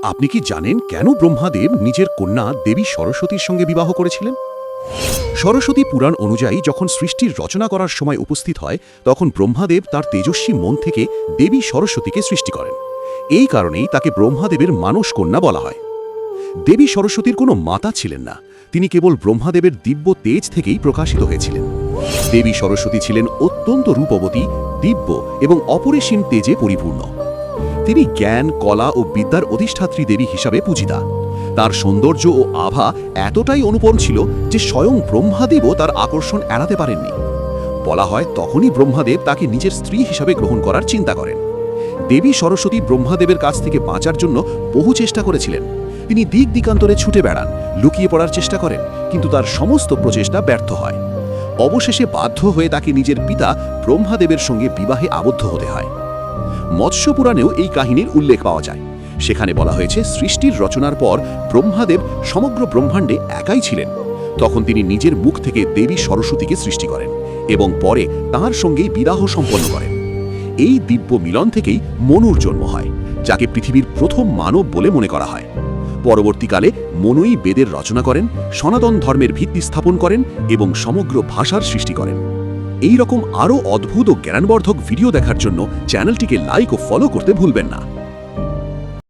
আপনি কি জানেন কেন ব্রহ্মাদেব নিজের কন্যা দেবী সরস্বতীর সঙ্গে বিবাহ করেছিলেন? সরস্বতী পুরাণ অনুযায়ী যখন সৃষ্টির রচনা করার সময় উপস্থিত হয়, তখন ব্রহ্মাদেব তার তেজস্বী মন থেকে দেবী সরস্বতীকে সৃষ্টি করেন। এই কারণেই তাকে ব্রহ্মাদেবের মানস কন্যা বলা হয়। দেবী সরস্বতীর কোনো মাতা ছিলেন না, তিনি কেবল ব্রহ্মাদেবের দিব্য তেজ থেকেই প্রকাশিত হয়েছিলেন। দেবী সরস্বতী ছিলেন অত্যন্ত রূপবতী, দিব্য এবং অপরিসীম তেজে পরিপূর্ণ। তিনি জ্ঞান, কলা ও বিদ্যার অধিষ্ঠাত্রী দেবী হিসাবে পূজিতা। তার সৌন্দর্য ও আভা এতটাই অনুপম ছিল যে স্বয়ং ব্রহ্মাদেবও তার আকর্ষণ এড়াতে পারেননি। বলা হয় তখনই ব্রহ্মাদেব তাকে নিজের স্ত্রী হিসাবে গ্রহণ করার চিন্তা করেন। দেবী সরস্বতী ব্রহ্মাদেবের কাছ থেকে বাঁচার জন্য বহু চেষ্টা করেছিলেন। তিনি দিক দিকান্তরে ছুটে বেড়ান, লুকিয়ে পড়ার চেষ্টা করেন, কিন্তু তার সমস্ত প্রচেষ্টা ব্যর্থ হয়। অবশেষে বাধ্য হয়ে তাকে নিজের পিতা ব্রহ্মাদেবের সঙ্গে বিবাহে আবদ্ধ হতে হয়। মৎস্য পুরাণেও এই কাহিনীর উল্লেখ পাওয়া যায়। সেখানে বলা হয়েছে সৃষ্টির রচনার পর ব্রহ্মাদেব সমগ্র ব্রহ্মাণ্ডে একাই ছিলেন। তখন তিনি নিজের মুখ থেকে দেবী সরস্বতীকে সৃষ্টি করেন এবং পরে তাঁর সঙ্গেই বিবাহ সম্পন্ন করেন। এই দিব্য মিলন থেকেই মনুর জন্ম হয়, যাকে পৃথিবীর প্রথম মানব বলে মনে করা হয়। পরবর্তীকালে মনুই বেদের রচনা করেন, সনাতন ধর্মের ভিত্তি স্থাপন করেন এবং সমগ্র ভাষার সৃষ্টি করেন। এই রকম আরও অদ্ভুত ও জ্ঞানবর্ধক ভিডিও দেখার জন্য চ্যানেলটিকে লাইক ও ফলো করতে ভুলবেন না।